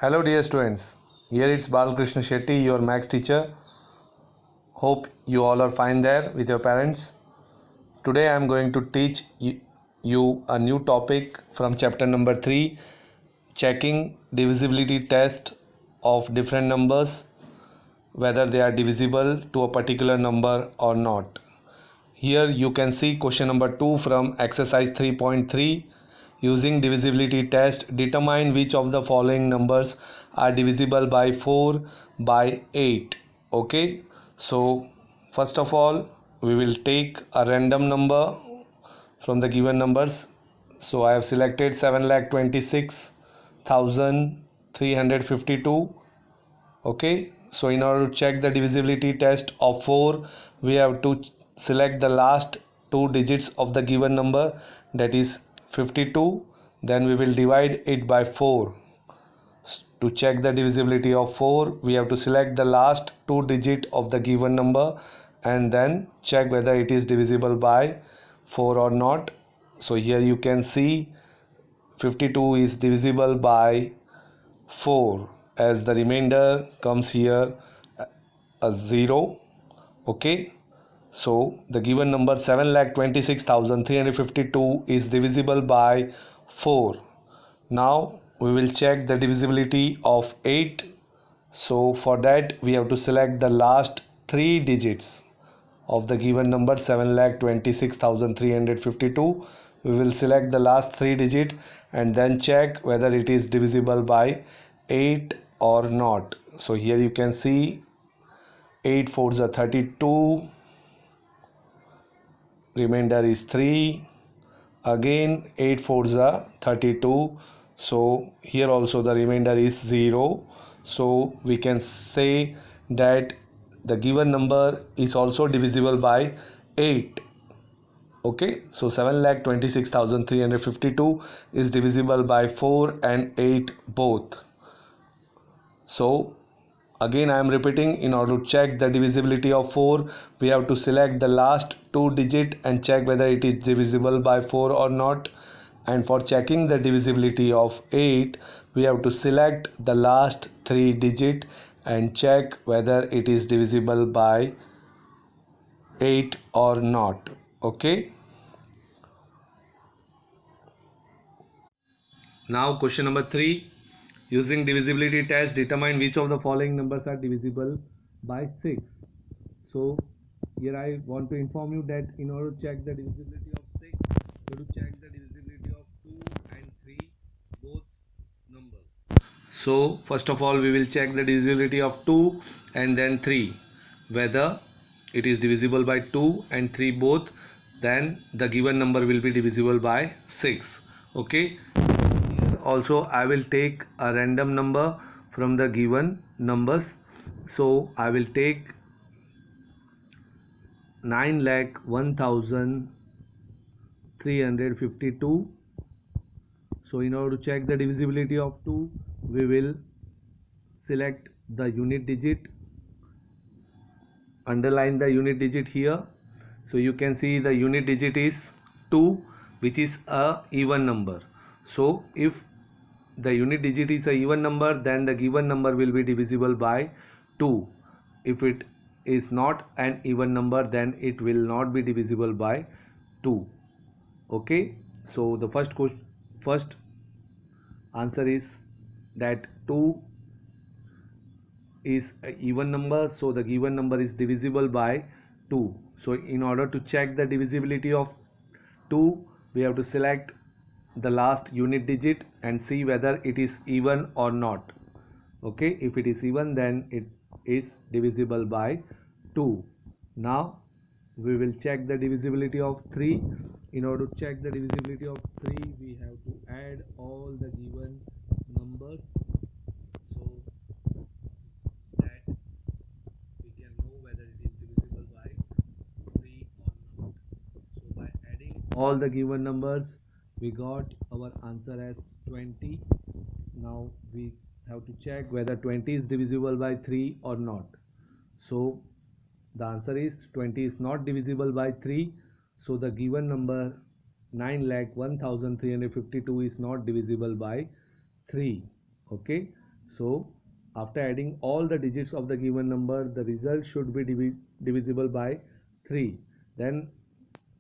Hello dear students, here it's Balakrishna Shetty, your maths teacher. Hope you all are fine there with your parents. Today I am going to teach you a new topic from chapter number 3, checking divisibility test of different numbers, whether they are divisible to a particular number or not. Here you can see question number 2 from exercise 3.3. Using divisibility test, determine which of the following numbers are divisible by 4 by 8. Okay, so first of all we will take a random number from the given numbers. So I have selected 7,26,352. Okay, so in order to check the divisibility test of 4, we have to select the last two digits of the given number, that is 52. Then we will divide it by 4. To check the divisibility of 4, we have to select the last two digit of the given number and then check whether it is divisible by 4 or not. So here you can see 52 is divisible by 4, as the remainder comes here a 0. Okay, so the given number 7,26,352 is divisible by 4. Now we will check the divisibility of 8. So for that we have to select the last three digits of the given number 7,26,352. We will select the last three digit and then check whether it is divisible by 8 or not. So here you can see 8 4s are 32, remainder is 3, again 8 4s are 32, so here also the remainder is 0. So we can say that the given number is also divisible by 8. Okay, so 7,26,352 is divisible by 4 and 8 both. So again I am repeating, in order to check the divisibility of 4, we have to select the last two digit and check whether it is divisible by 4 or not. And for checking the divisibility of 8, we have to select the last three digit and check whether it is divisible by 8 or not. Okay, now question number 3. Using divisibility test, determine which of the following numbers are divisible by 6. So here I want to inform you that in order to check the divisibility of 6, you have to check the divisibility of 2 and 3, both numbers. So first of all we will check the divisibility of 2 and then 3, whether it is divisible by 2 and 3 both, then the given number will be divisible by 6. Okay, also I will take a random number from the given numbers. So I will take 9,01,352. So in order to check the divisibility of 2, we will select the unit digit, underline the unit digit here. So you can see the unit digit is 2, which is a even number. So if the unit digit is a even number, then the given number will be divisible by 2. If it is not an even number, then it will not be divisible by 2. Okay, so the first answer is that 2 is an even number, so the given number is divisible by 2. So in order to check the divisibility of 2, we have to select the last unit digit and see whether it is even or not. Okay, if it is even, then it is divisible by 2. Now we will check the divisibility of 3. In order to check the divisibility of 3, we have to add all the given numbers so that we can know whether it is divisible by 3 or not. So by adding all the given numbers, we got our answer as 20. Now we have to check whether 20 is divisible by 3 or not. So the answer is 20 is not divisible by 3. So the given number 9,01,352 is not divisible by 3. Okay, So after adding all the digits of the given number, the result should be divisible by 3. Then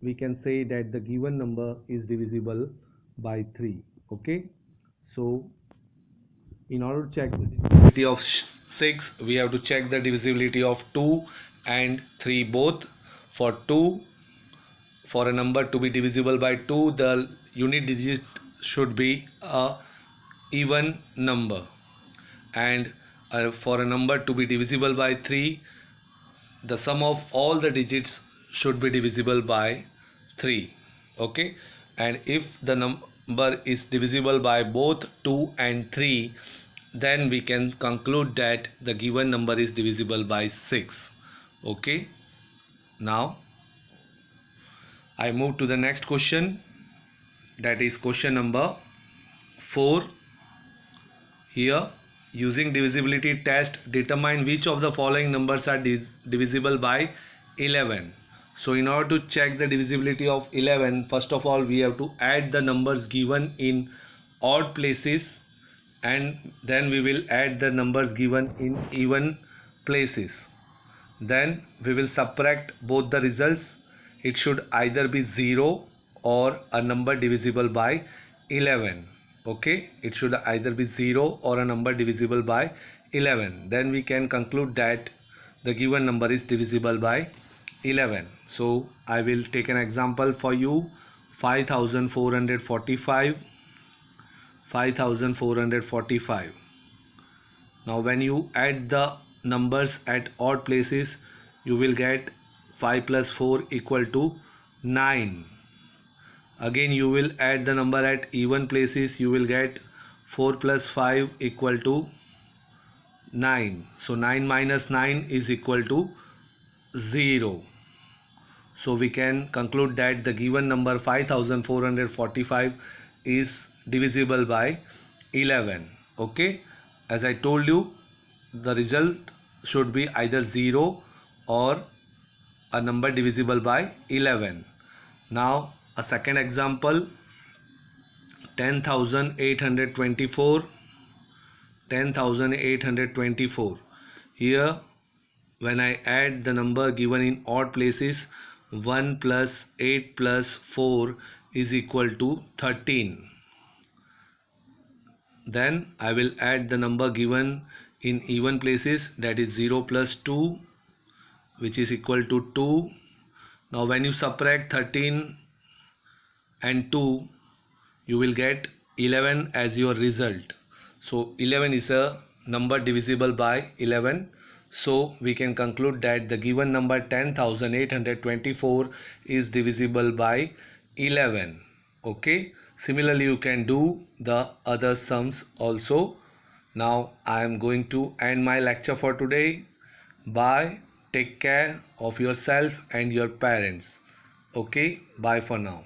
we can say that the given number is divisible by 3. Okay, so in order to check the divisibility of 6, we have to check the divisibility of 2 and 3 both. For 2, for a number to be divisible by 2, the unit digit should be a even number, and for a number to be divisible by 3, the sum of all the digits should be divisible by 3. Okay, and if the number is divisible by both 2 and 3, then we can conclude that the given number is divisible by 6. Okay, now I move to the next question, that is question number 4. Here, using divisibility test, determine which of the following numbers are divisible by 11. So in order to check the divisibility of 11, first of all we have to add the numbers given in odd places, and then we will add the numbers given in even places. Then we will subtract both the results. It should either be 0 or a number divisible by 11. Okay, it should either be 0 or a number divisible by 11. Then we can conclude that the given number is divisible by 11. So I will take an example for you. 5445. 5445. Now when you add the numbers at odd places, you will get 5 plus 4 equal to 9. Again you will add the number at even places, you will get 4 plus 5 equal to 9. So 9 minus 9 is equal to 0. So we can conclude that the given number 5445 is divisible by 11. Okay, as I told you, the result should be either 0 or a number divisible by 11. Now a second example, 10,824. 10,824. Here when I add the number given in odd places, 1 plus 8 plus 4 is equal to 13. Then I will add the number given in even places, that is 0 plus 2, which is equal to 2. Now when you subtract 13 and 2, you will get 11 as your result. So 11 is a number divisible by 11. So we can conclude that the given number 10,824 is divisible by 11. Okay, similarly you can do the other sums also. Now I am going to end my lecture for today. Bye. Take care of yourself and your parents. Okay, bye for now.